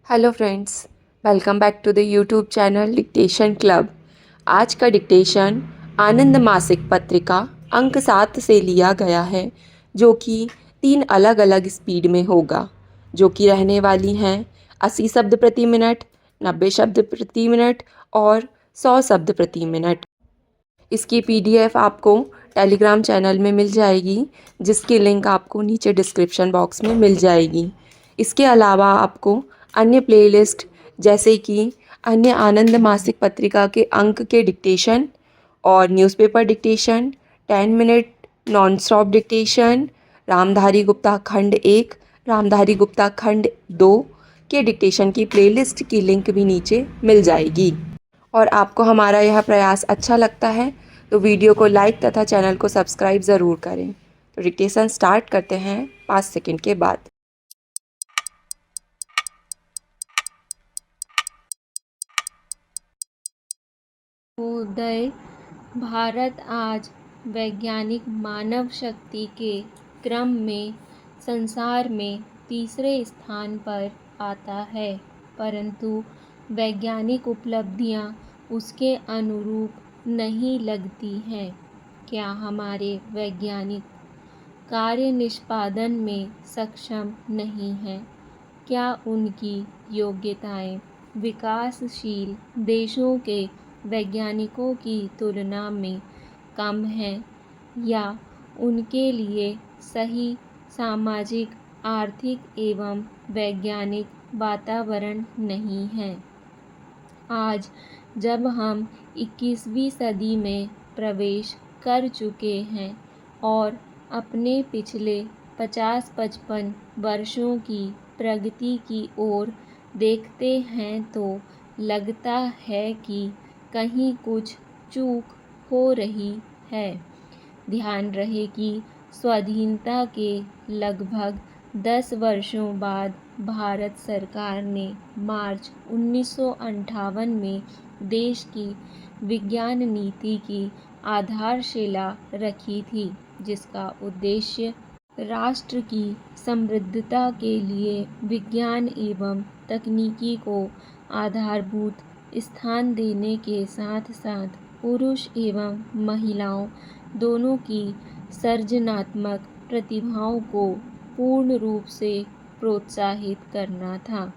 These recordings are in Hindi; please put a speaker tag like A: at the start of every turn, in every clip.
A: Hello friends, welcome back to the YouTube channel dictation club. आज का डिक्टेशन आनंद मासिक पत्रिका अंक 7 से लिया गया है, जो कि 3 अलग अलग स्पीड में होगा, जो कि रहने वाली हैं 80 शब्द प्रति मिनट, 90 शब्द प्रति मिनट और 100 शब्द प्रति मिनट। इसकी पीडीएफ आपको टेलीग्राम चैनल में मिल जाएगी, जिसकी लिंक आपको नीचे डिस्क्रिप्शन बॉक्स में मिल जाएगी। इसके अलावा आपको अन्य प्लेलिस्ट जैसे कि अन्य आनंद मासिक पत्रिका के अंक के डिक्टेशन और newspaper dictation, 10 minute non stop dictation, Ramdhari Gupta खंड 1, रामधारी गुप्ता खंड 2 के डिक्टेशन की प्लेलिस्ट की लिंक भी नीचे मिल जाएगी। और आपको हमारा यह प्रयास अच्छा लगता है तो वीडियो को लाइक तथा चैनल को सब्सक्राइब ज़रूर करें। तो डिक्टेशन स्टार्ट करते हैं 5 सेकंड के बाद।
B: उदय भारत आज वैज्ञानिक मानव शक्ति के क्रम में संसार में तीसरे स्थान पर आता है, परंतु वैज्ञानिक उपलब्धियां उसके अनुरूप नहीं लगती हैं। क्या हमारे वैज्ञानिक कार्य निष्पादन में सक्षम नहीं हैं? क्या उनकी योग्यताएं विकासशील देशों के वैज्ञानिकों की तुलना में कम हैं, या उनके लिए सही सामाजिक, आर्थिक एवं वैज्ञानिक वातावरण नहीं है? आज जब हम 21वीं सदी में प्रवेश कर चुके हैं और अपने पिछले 50-55 वर्षों की प्रगति की ओर देखते हैं तो लगता है कि कहीं कुछ चूक हो रही है। ध्यान रहे कि स्वाधीनता के लगभग 10 वर्षों बाद भारत सरकार ने मार्च 1958 में देश की विज्ञान नीति की आधारशिला रखी थी, जिसका उद्देश्य राष्ट्र की समृद्धता के लिए विज्ञान एवं तकनीकी को आधारभूत स्थान देने के साथ साथ पुरुष एवं महिलाओं दोनों की सृजनात्मक प्रतिभाओं को पूर्ण रूप से प्रोत्साहित करना था।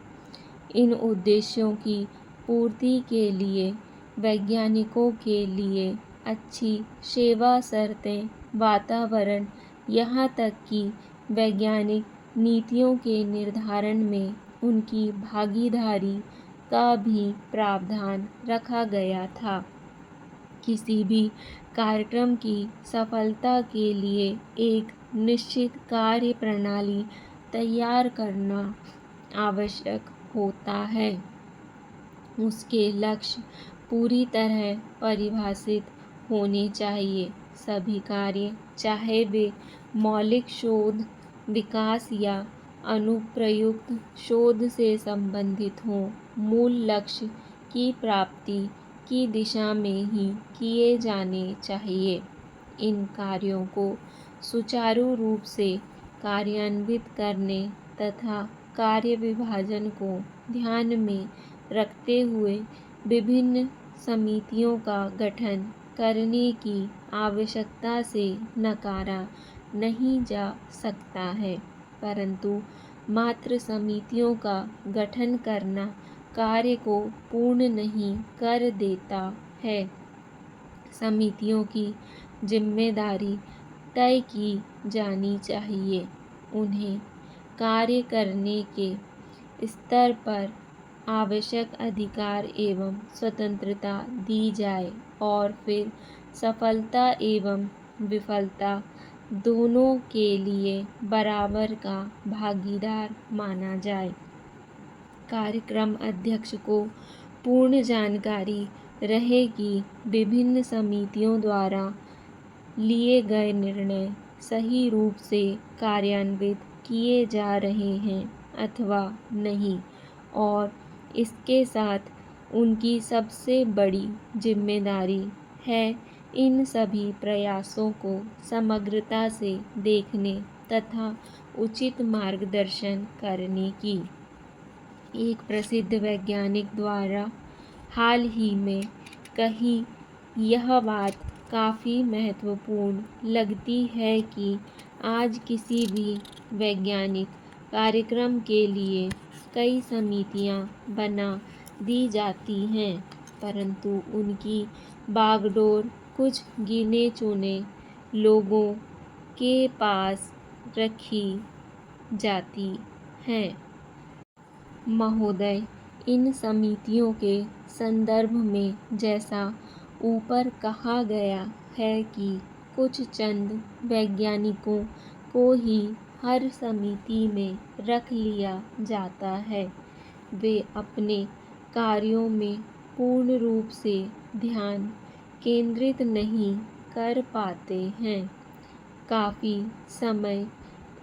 B: इन उद्देश्यों की पूर्ति के लिए वैज्ञानिकों के लिए अच्छी सेवा शर्तें, वातावरण, यहाँ तक कि वैज्ञानिक नीतियों के निर्धारण में उनकी भागीदारी का भी प्रावधान रखा गया था। किसी भी कार्यक्रम की सफलता के लिए एक निश्चित कार्य प्रणाली तैयार करना आवश्यक होता है। उसके लक्ष्य पूरी तरह परिभाषित होने चाहिए। सभी कार्य, चाहे वे मौलिक शोध, विकास या अनुप्रयुक्त शोध से संबंधित हों, मूल लक्ष्य की प्राप्ति की दिशा में ही किए जाने चाहिए। इन कार्यों को सुचारू रूप से कार्यान्वित करने तथा कार्य विभाजन को ध्यान में रखते हुए विभिन्न समितियों का गठन करने की आवश्यकता से नकारा नहीं जा सकता है, परंतु मात्र समितियों का गठन करना कार्य को पूर्ण नहीं कर देता है। समितियों की जिम्मेदारी तय की जानी चाहिए। उन्हें कार्य करने के स्तर पर आवश्यक अधिकार एवं स्वतंत्रता दी जाए और फिर सफलता एवं विफलता दोनों के लिए बराबर का भागीदार माना जाए। कार्यक्रम अध्यक्ष को पूर्ण जानकारी रहे कि विभिन्न समितियों द्वारा लिए गए निर्णय सही रूप से कार्यान्वित किए जा रहे हैं अथवा नहीं, और इसके साथ उनकी सबसे बड़ी जिम्मेदारी है इन सभी प्रयासों को समग्रता से देखने तथा उचित मार्गदर्शन करने की। एक प्रसिद्ध वैज्ञानिक द्वारा हाल ही में कही यह बात काफ़ी महत्वपूर्ण लगती है कि आज किसी भी वैज्ञानिक कार्यक्रम के लिए कई समितियां बना दी जाती हैं, परंतु उनकी बागडोर कुछ गिने चुने लोगों के पास रखी जाती है। महोदय, इन समितियों के संदर्भ में जैसा ऊपर कहा गया है कि कुछ चंद वैज्ञानिकों को ही हर समिति में रख लिया जाता है, वे अपने कार्यों में पूर्ण रूप से ध्यान केंद्रित नहीं कर पाते हैं। काफ़ी समय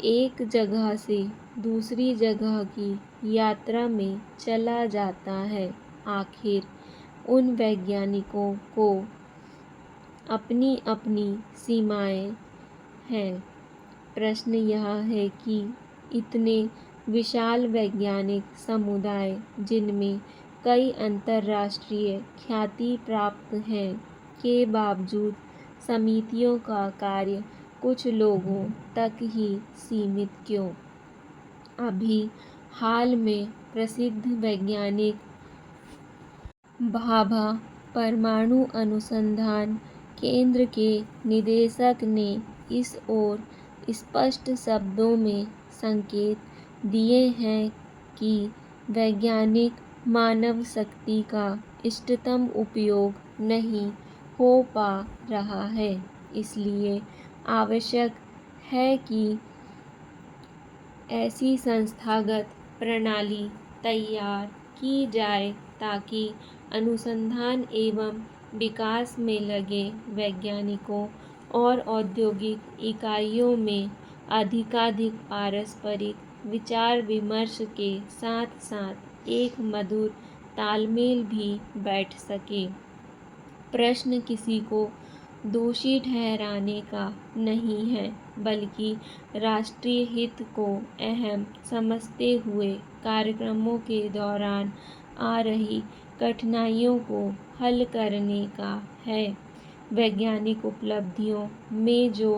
B: एक जगह से दूसरी जगह की यात्रा में चला जाता है। आखिर उन वैज्ञानिकों को अपनी अपनी सीमाएं हैं। प्रश्न यह है कि इतने विशाल वैज्ञानिक समुदाय, जिनमें कई अंतर्राष्ट्रीय ख्याति प्राप्त हैं, के बावजूद समितियों का कार्य कुछ लोगों तक ही सीमित क्यों? अभी हाल में प्रसिद्ध वैज्ञानिक भाभा परमाणु अनुसंधान केंद्र के निदेशक ने इस ओर स्पष्ट शब्दों में संकेत दिए हैं कि वैज्ञानिक मानव शक्ति का इष्टतम उपयोग नहीं हो पा रहा है। इसलिए आवश्यक है कि ऐसी संस्थागत प्रणाली तैयार की जाए ताकि अनुसंधान एवं विकास में लगे वैज्ञानिकों और औद्योगिक इकाइयों में अधिकाधिक पारस्परिक विचार विमर्श के साथ साथ एक मधुर तालमेल भी बैठ सके। प्रश्न किसी को दोषी ठहराने का नहीं है, बल्कि राष्ट्रीय हित को अहम समझते हुए कार्यक्रमों के दौरान आ रही कठिनाइयों को हल करने का है। वैज्ञानिक उपलब्धियों में जो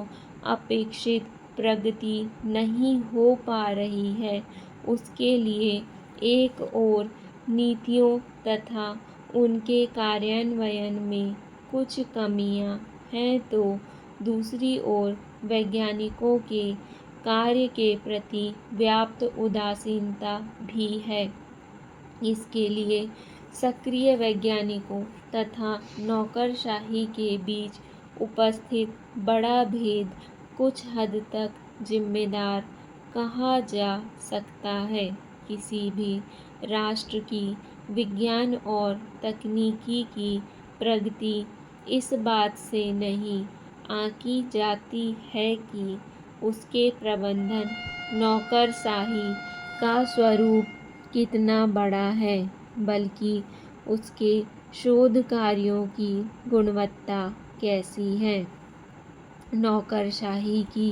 B: अपेक्षित प्रगति नहीं हो पा रही है, उसके लिए एक ओर नीतियों तथा उनके कार्यान्वयन में कुछ कमियां हैं, तो दूसरी ओर वैज्ञानिकों के कार्य के प्रति व्याप्त उदासीनता भी है। इसके लिए सक्रिय वैज्ञानिकों तथा नौकरशाही के बीच उपस्थित बड़ा भेद कुछ हद तक जिम्मेदार कहा जा सकता है। किसी भी राष्ट्र की विज्ञान और तकनीकी की प्रगति इस बात से नहीं आंकी जाती है कि उसके प्रबंधन नौकरशाही का स्वरूप कितना बड़ा है, बल्कि उसके शोध कार्यों की गुणवत्ता कैसी है। नौकरशाही की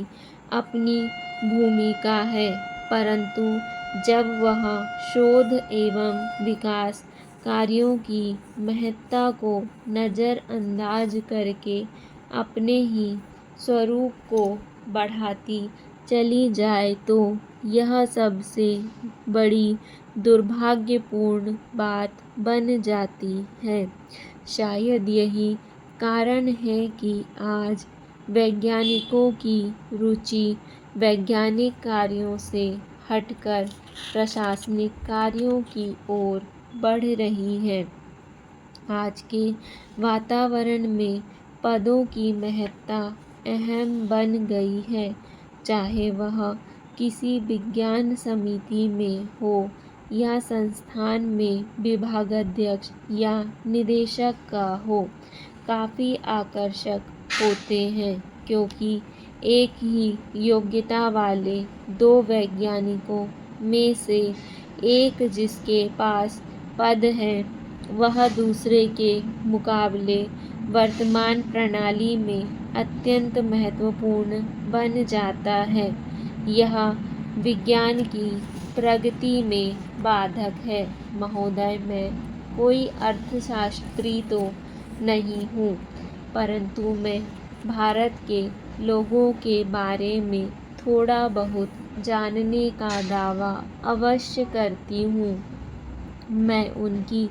B: अपनी भूमिका है, परंतु जब वह शोध एवं विकास कार्यों की महत्ता को नज़रअंदाज करके अपने ही स्वरूप को बढ़ाती चली जाए, तो यह सबसे बड़ी दुर्भाग्यपूर्ण बात बन जाती है। शायद यही कारण है कि आज वैज्ञानिकों की रुचि वैज्ञानिक कार्यों से हटकर प्रशासनिक कार्यों की ओर बढ़ रही है। आज के वातावरण में पदों की महत्ता अहम बन गई है, चाहे वह किसी विज्ञान समिति में हो या संस्थान में विभागाध्यक्ष या निदेशक का हो। काफ़ी आकर्षक होते हैं, क्योंकि एक ही योग्यता वाले दो वैज्ञानिकों में से एक जिसके पास पद है, वह दूसरे के मुकाबले वर्तमान प्रणाली में अत्यंत महत्वपूर्ण बन जाता है। यह विज्ञान की प्रगति में बाधक है। महोदय, मैं कोई अर्थशास्त्री तो नहीं हूँ, परंतु मैं भारत के लोगों के बारे में थोड़ा बहुत जानने का दावा अवश्य करती हूँ। मैं उनकी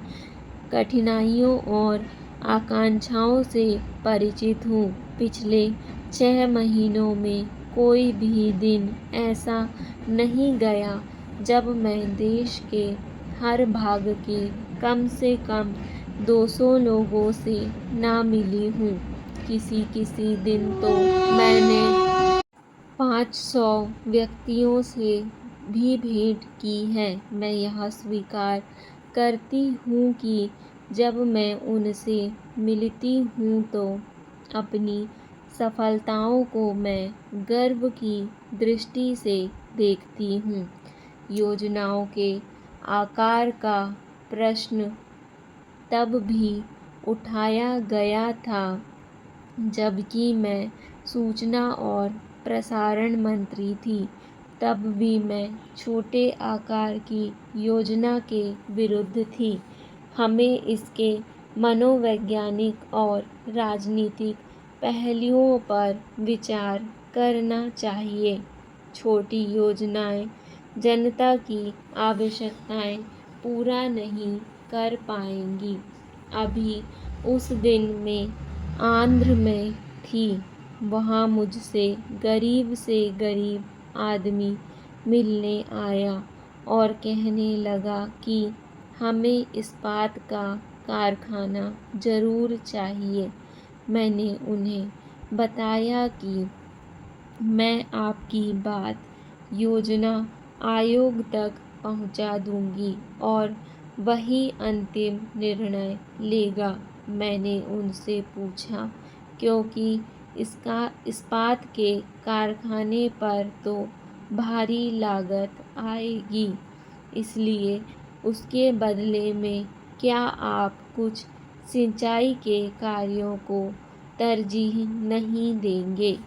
B: कठिनाइयों और आकांक्षाओं से परिचित हूँ। पिछले 6 महीनों में कोई भी दिन ऐसा नहीं गया जब मैं देश के हर भाग के कम से कम 200 लोगों से ना मिली हूँ। किसी दिन तो मैंने 500 व्यक्तियों से भी भेंट की है। मैं यह स्वीकार करती हूँ कि जब मैं उनसे मिलती हूँ तो अपनी सफलताओं को मैं गर्व की दृष्टि से देखती हूँ। योजनाओं के आकार का प्रश्न तब भी उठाया गया था जबकि मैं सूचना और प्रसारण मंत्री थी। तब भी मैं छोटे आकार की योजना के विरुद्ध थी। हमें इसके मनोवैज्ञानिक और राजनीतिक पहलुओं पर विचार करना चाहिए। छोटी योजनाएं जनता की आवश्यकताएं पूरा नहीं कर पाएंगी। अभी उस दिन मैं आंध्र में थी। वहाँ मुझसे गरीब से गरीब आदमी मिलने आया और कहने लगा कि हमें इस्पात का कारखाना ज़रूर चाहिए। मैंने उन्हें बताया कि मैं आपकी बात योजना आयोग तक पहुंचा दूंगी और वही अंतिम निर्णय लेगा। मैंने उनसे पूछा, क्योंकि इसका इस्पात के कारखाने पर तो भारी लागत आएगी, इसलिए उसके बदले में क्या आप कुछ सिंचाई के कार्यों को तरजीह नहीं देंगे?